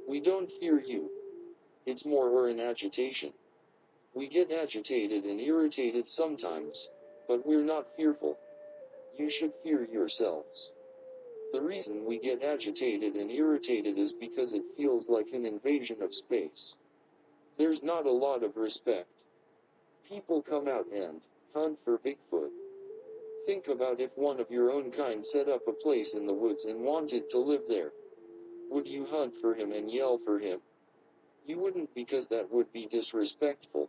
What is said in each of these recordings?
We don't fear you. It's more we're in agitation. We get agitated and irritated sometimes, but we're not fearful. You should fear yourselves. The reason we get agitated and irritated is because it feels like an invasion of space. There's not a lot of respect. People come out and hunt for Bigfoot. Think about if one of your own kind set up a place in the woods and wanted to live there. Would you hunt for him and yell for him? You wouldn't, because that would be disrespectful.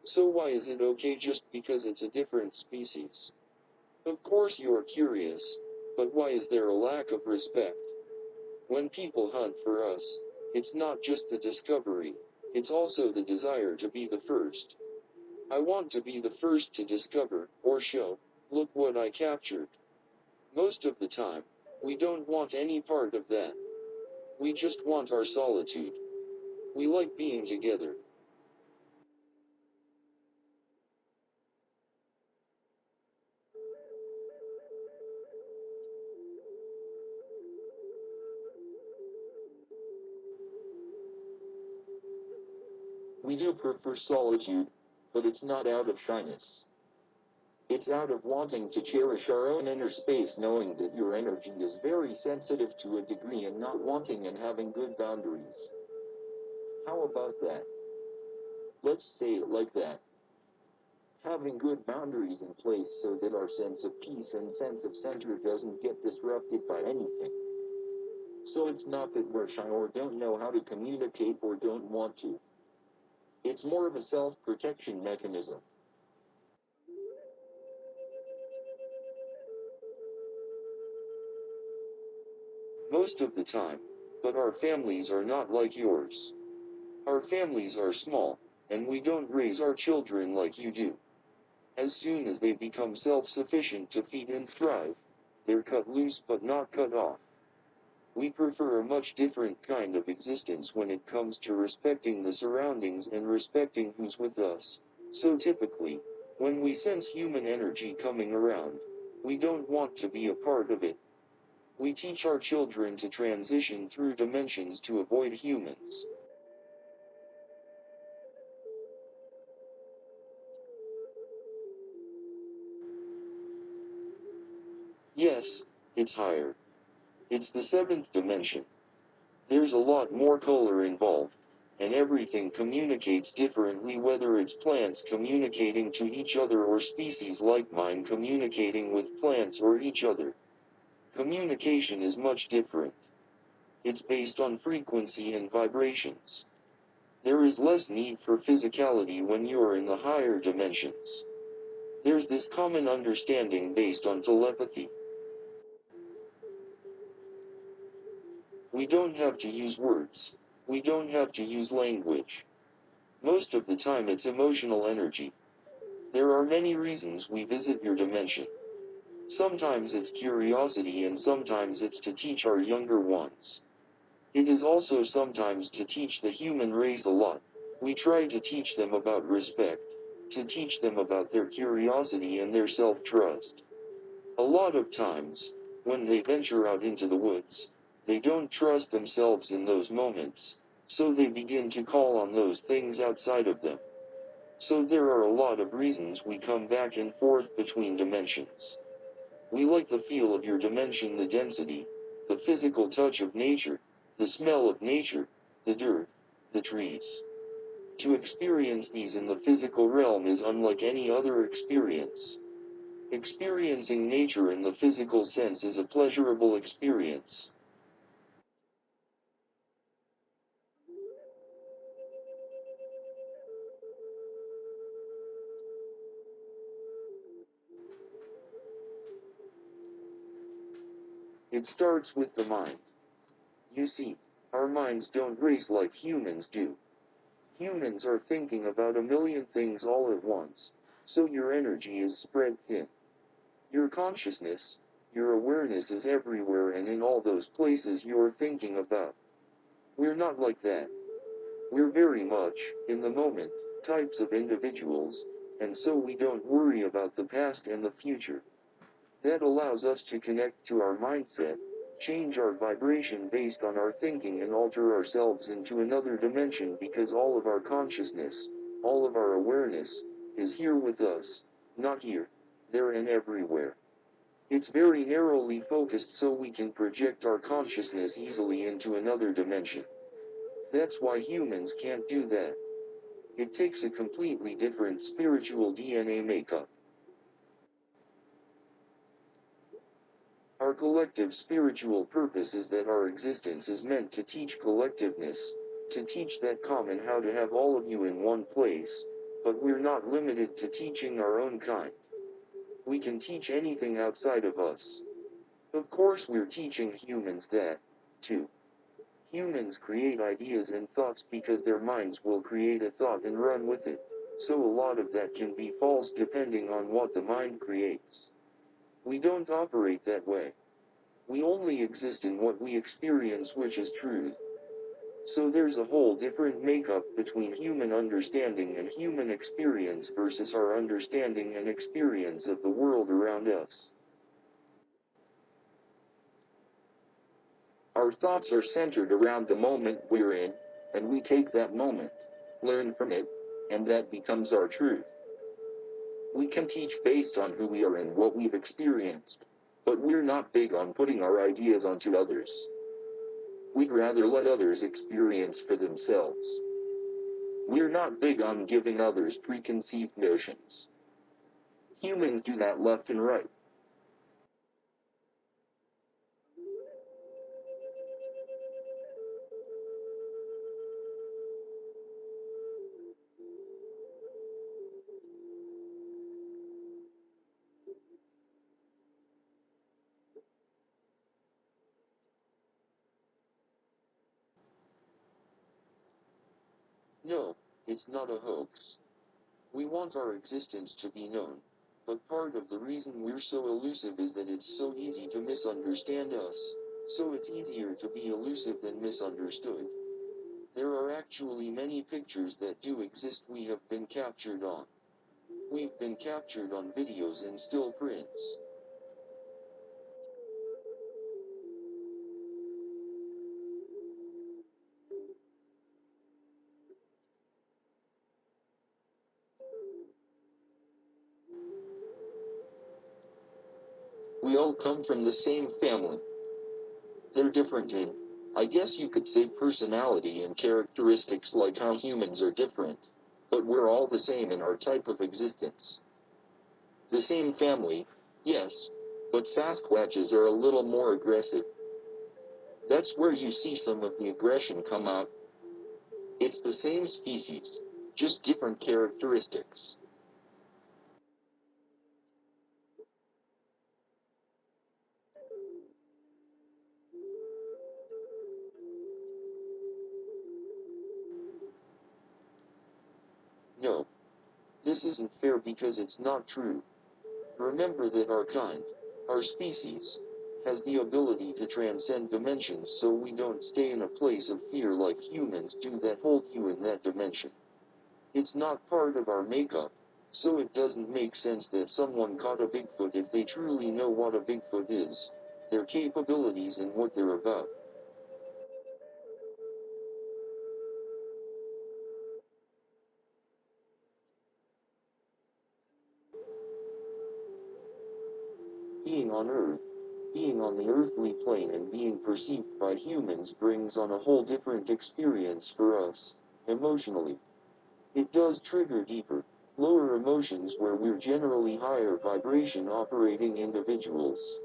So why is it okay just because it's a different species? Of course you're curious, but why is there a lack of respect? When people hunt for us, it's not just the discovery, it's also the desire to be the first. I want to be the first to discover, or show, look what I captured. Most of the time, we don't want any part of that. We just want our solitude. We like being together. We do prefer solitude, but it's not out of shyness. It's out of wanting to cherish our own inner space, knowing that your energy is very sensitive to a degree and not wanting and having good boundaries. How about that? Let's say it like that. Having good boundaries in place so that our sense of peace and sense of center doesn't get disrupted by anything. So it's not that we're shy or don't know how to communicate or don't want to. It's more of a self-protection mechanism. Most of the time. But our families are not like yours. Our families are small, and we don't raise our children like you do. As soon as they become self-sufficient to feed and thrive, they're cut loose but not cut off. We prefer a much different kind of existence when it comes to respecting the surroundings and respecting who's with us. So typically, when we sense human energy coming around, we don't want to be a part of it. We teach our children to transition through dimensions to avoid humans. Yes, it's higher. It's the seventh dimension. There's a lot more color involved, and everything communicates differently, whether it's plants communicating to each other or species like mine communicating with plants or each other. Communication is much different. It's based on frequency and vibrations. There is less need for physicality when you're in the higher dimensions. There's this common understanding based on telepathy. We don't have to use words. We don't have to use language. Most of the time it's emotional energy. There are many reasons we visit your dimension. Sometimes it's curiosity and sometimes it's to teach our younger ones. It is also sometimes to teach the human race a lot. We try to teach them about respect, to teach them about their curiosity and their self-trust. A lot of times, when they venture out into the woods, they don't trust themselves in those moments, so they begin to call on those things outside of them. So there are a lot of reasons we come back and forth between dimensions. We like the feel of your dimension, the density, the physical touch of nature, the smell of nature, the dirt, the trees. To experience these in the physical realm is unlike any other experience. Experiencing nature in the physical sense is a pleasurable experience. It starts with the mind. You see, our minds don't race like humans do. Humans are thinking about a million things all at once, so your energy is spread thin. Your consciousness, your awareness is everywhere and in all those places you're thinking about. We're not like that. We're very much, in the moment, types of individuals, and so we don't worry about the past and the future. That allows us to connect to our mindset, change our vibration based on our thinking and alter ourselves into another dimension because all of our consciousness, all of our awareness, is here with us, not here, there and everywhere. It's very narrowly focused so we can project our consciousness easily into another dimension. That's why humans can't do that. It takes a completely different spiritual DNA makeup. Our collective spiritual purpose is that our existence is meant to teach collectiveness, to teach that common how to have all of you in one place, but we're not limited to teaching our own kind. We can teach anything outside of us. Of course we're teaching humans that, too. Humans create ideas and thoughts because their minds will create a thought and run with it, so a lot of that can be false depending on what the mind creates. We don't operate that way. We only exist in what we experience, which is truth. So there's a whole different makeup between human understanding and human experience versus our understanding and experience of the world around us. Our thoughts are centered around the moment we're in, and we take that moment, learn from it, and that becomes our truth. We can teach based on who we are and what we've experienced, but we're not big on putting our ideas onto others. We'd rather let others experience for themselves. We're not big on giving others preconceived notions. Humans do that left and right. No, it's not a hoax. We want our existence to be known, but part of the reason we're so elusive is that it's so easy to misunderstand us, so it's easier to be elusive than misunderstood. There are actually many pictures that do exist we have been captured on. We've been captured on videos and still prints. We all come from the same family. They're different in, I guess you could say, personality and characteristics, like how humans are different. But we're all the same in our type of existence. The same family, yes, but Sasquatches are a little more aggressive. That's where you see some of the aggression come out. It's the same species, just different characteristics. No, this isn't fair because it's not true. Remember that our kind, our species, has the ability to transcend dimensions, so we don't stay in a place of fear like humans do that hold you in that dimension. It's not part of our makeup, so it doesn't make sense that someone caught a Bigfoot if they truly know what a Bigfoot is, their capabilities and what they're about. Being on Earth, being on the earthly plane and being perceived by humans brings on a whole different experience for us, emotionally. It does trigger deeper, lower emotions where we're generally higher vibration operating individuals.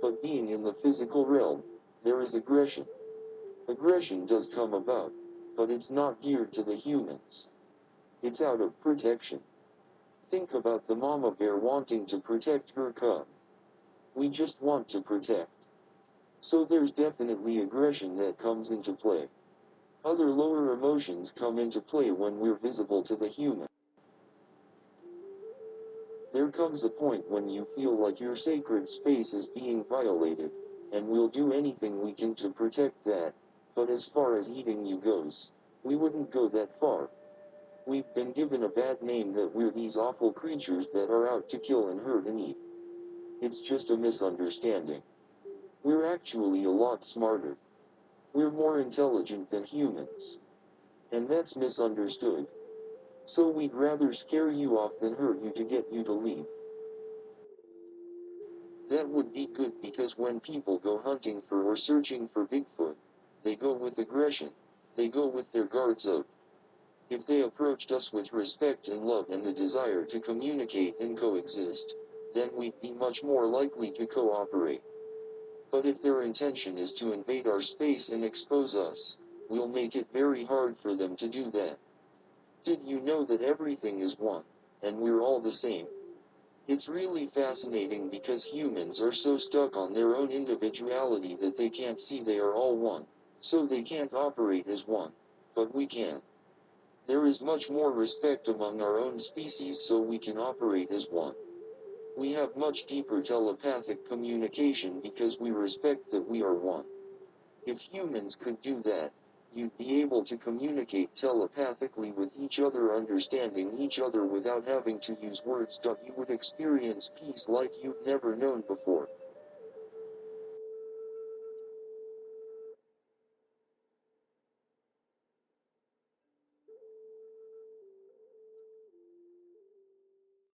But being in the physical realm, there is aggression. Aggression does come about, but it's not geared to the humans. It's out of protection. Think about the mama bear wanting to protect her cub. We just want to protect. So there's definitely aggression that comes into play. Other lower emotions come into play when we're visible to the human. There comes a point when you feel like your sacred space is being violated, and we'll do anything we can to protect that, but as far as eating you goes, we wouldn't go that far. We've been given a bad name that we're these awful creatures that are out to kill and hurt and eat. It's just a misunderstanding. We're actually a lot smarter. We're more intelligent than humans. And that's misunderstood. So we'd rather scare you off than hurt you to get you to leave. That would be good because when people go hunting for or searching for Bigfoot, they go with aggression. They go with their guards up. If they approached us with respect and love and the desire to communicate and coexist, then we'd be much more likely to cooperate. But if their intention is to invade our space and expose us, we'll make it very hard for them to do that. Did you know that everything is one, and we're all the same? It's really fascinating because humans are so stuck on their own individuality that they can't see they are all one. So they can't operate as one. But we can. There is much more respect among our own species so we can operate as one. We have much deeper telepathic communication because we respect that we are one. If humans could do that, you'd be able to communicate telepathically with each other, understanding each other without having to use words. You would experience peace like you've never known before.